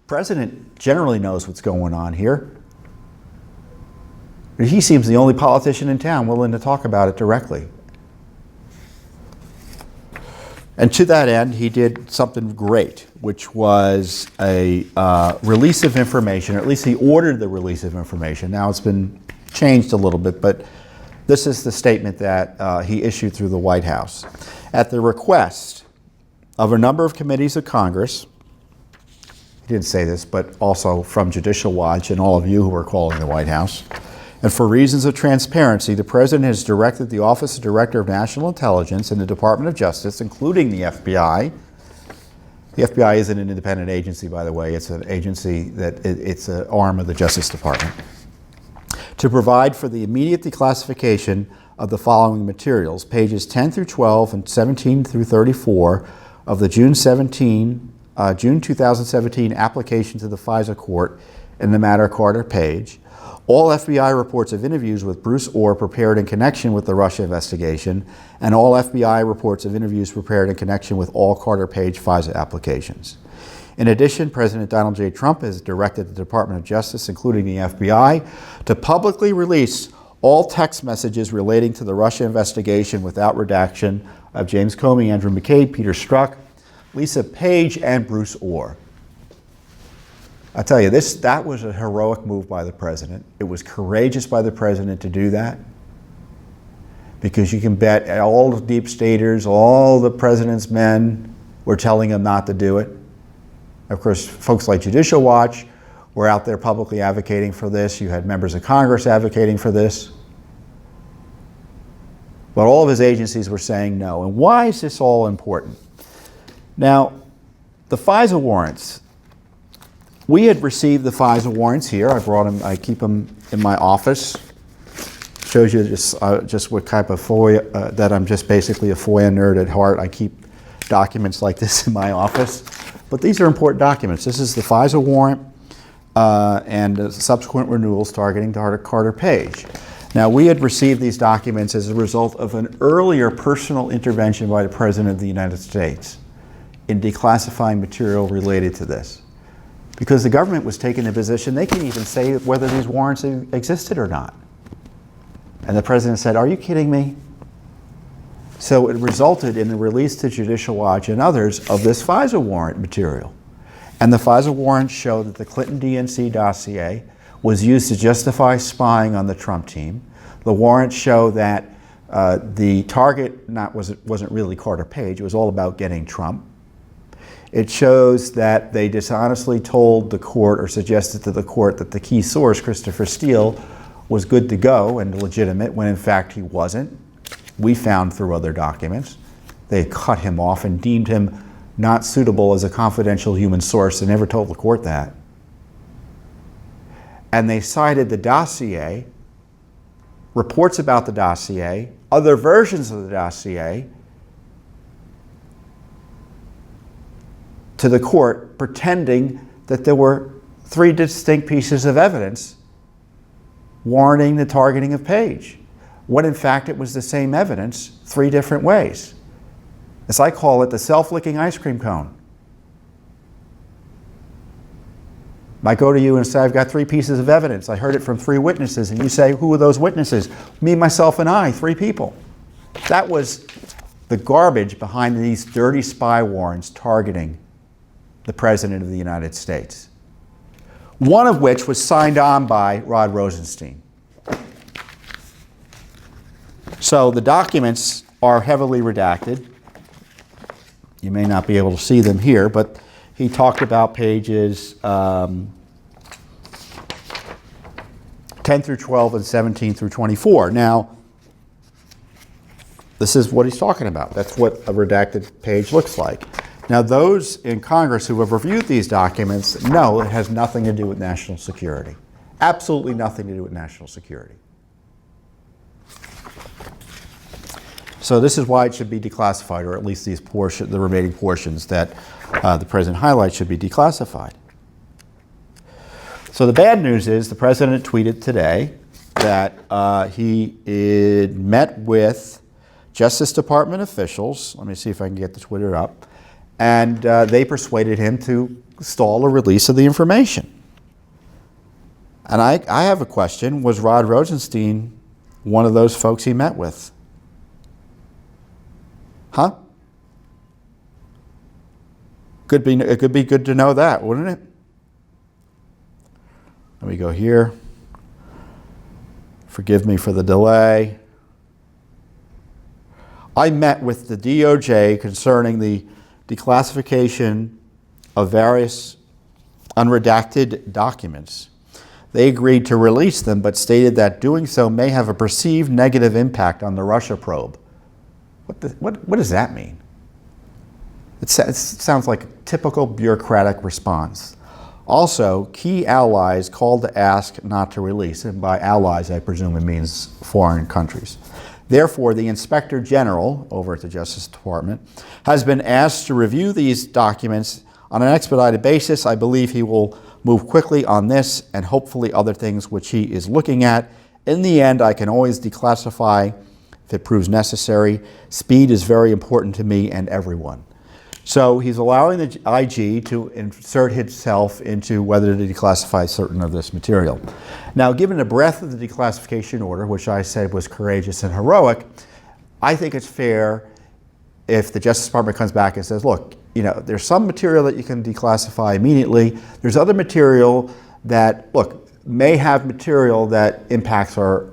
president generally knows what's going on here. He seems the only politician in town willing to talk about it directly. And to that end, he did something great, which was a release of information, or at least he ordered the release of information. Now it's been changed a little bit, but this is the statement that he issued through the White House. At the request of a number of committees of Congress, he didn't say this, but also from Judicial Watch and all of you who are calling the White House, and for reasons of transparency, the President has directed the Office of Director of National Intelligence and the Department of Justice, including the FBI. The FBI isn't an independent agency, by the way. It's an agency it's an arm of the Justice Department, to provide for the immediate declassification of the following materials: pages 10 through 12 and 17 through 34 of the June 2017 application to the FISA court in the matter Carter Page. All FBI reports of interviews with Bruce Orr prepared in connection with the Russia investigation, and all FBI reports of interviews prepared in connection with all Carter Page FISA applications. In addition, President Donald J. Trump has directed the Department of Justice, including the FBI, to publicly release all text messages relating to the Russia investigation without redaction of James Comey, Andrew McCabe, Peter Strzok, Lisa Page, and Bruce Orr. I tell you, that was a heroic move by the president. It was courageous by the president to do that, because you can bet all the deep staters, all the president's men were telling him not to do it. Of course, folks like Judicial Watch were out there publicly advocating for this. You had members of Congress advocating for this. But all of his agencies were saying no. And why is this all important? Now, the FISA warrants. We had received the FISA warrants here. I brought them. I keep them in my office. Shows you just what type of FOIA, that I'm just basically a FOIA nerd at heart. I keep documents like this in my office. But these are important documents. This is the FISA warrant and subsequent renewals targeting Carter Page. Now, we had received these documents as a result of an earlier personal intervention by the President of the United States in declassifying material related to this. Because the government was taking the position, they can even say whether these warrants existed or not. And the president said, "Are you kidding me?" So it resulted in the release to Judicial Watch and others of this FISA warrant material. And the FISA warrants show that the Clinton DNC dossier was used to justify spying on the Trump team. The warrants show that the target wasn't really Carter Page, it was all about getting Trump. It shows that they dishonestly told the court or suggested to the court that the key source, Christopher Steele, was good to go and legitimate, when in fact he wasn't. We found through other documents. They cut him off and deemed him not suitable as a confidential human source. They never told the court that. And they cited the dossier, reports about the dossier, other versions of the dossier, to the court, pretending that there were 3 distinct pieces of evidence warranting the targeting of Page, when in fact it was the same evidence 3 different ways. As I call it, the self-licking ice cream cone. I go to you and say, I've got 3 pieces of evidence. I heard it from 3 witnesses. And you say, who are those witnesses? Me, myself, and I, 3 people. That was the garbage behind these dirty spy warrants targeting the President of the United States. One of which was signed on by Rod Rosenstein. So the documents are heavily redacted. You may not be able to see them here, but he talked about pages 10 through 12 and 17 through 24. Now, this is what he's talking about. That's what a redacted page looks like. Now, those in Congress who have reviewed these documents know it has nothing to do with national security. Absolutely nothing to do with national security. So this is why it should be declassified, or at least these the remaining portions that the President highlights should be declassified. So the bad news is the President tweeted today that he met with Justice Department officials. Let me see if I can get the Twitter up. And they persuaded him to stall a release of the information. And I have a question. Was Rod Rosenstein one of those folks he met with? Huh? It could be good to know that, wouldn't it? Let me go here. Forgive me for the delay. I met with the DOJ concerning the declassification of various unredacted documents. They agreed to release them, but stated that doing so may have a perceived negative impact on the Russia probe. What does that mean? It sounds like a typical bureaucratic response. Also, key allies called to ask not to release, and by allies I presume it means foreign countries. Therefore, the Inspector General over at the Justice Department has been asked to review these documents on an expedited basis. I believe he will move quickly on this and hopefully other things which he is looking at. In the end, I can always declassify if it proves necessary. Speed is very important to me and everyone. So he's allowing the IG to insert itself into whether to declassify certain of this material. Now, given the breadth of the declassification order, which I said was courageous and heroic, I think it's fair if the Justice Department comes back and says, look, there's some material that you can declassify immediately. There's other material that, may have material that impacts our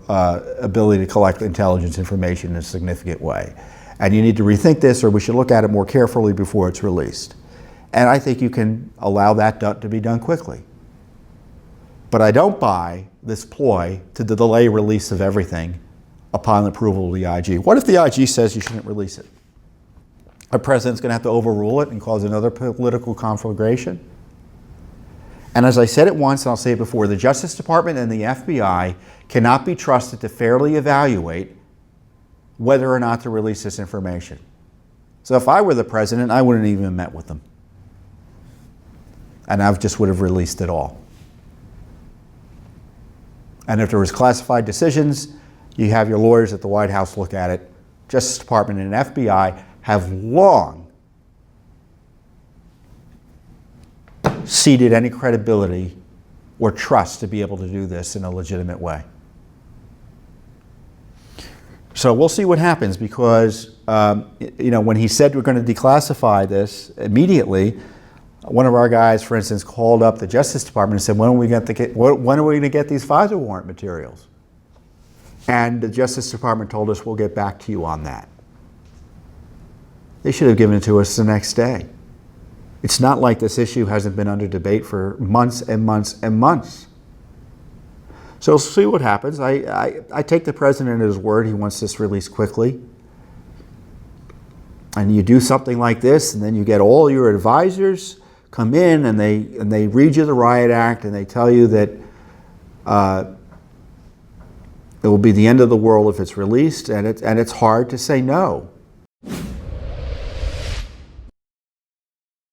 ability to collect intelligence information in a significant way. And you need to rethink this, or we should look at it more carefully before it's released. And I think you can allow that to be done quickly. But I don't buy this ploy to delay release of everything upon approval of the IG. What if the IG says you shouldn't release it? The president's going to have to overrule it and cause another political conflagration? And as I said it once, and I'll say it before, the Justice Department and the FBI cannot be trusted to fairly evaluate whether or not to release this information. So if I were the president, I wouldn't even have met with them. And I just would have released it all. And if there was classified decisions, you have your lawyers at the White House look at it. Justice Department and FBI have long ceded any credibility or trust to be able to do this in a legitimate way. So we'll see what happens, because when he said we're going to declassify this immediately, one of our guys, for instance, called up the Justice Department and said, when are we going to get these FISA warrant materials? And the Justice Department told us, we'll get back to you on that. They should have given it to us the next day. It's not like this issue hasn't been under debate for months and months and months. So we'll see what happens. I take the president at his word. He wants this released quickly. And you do something like this, and then you get all your advisors come in, and they read you the Riot Act, and they tell you that it will be the end of the world if it's released, and it's hard to say no.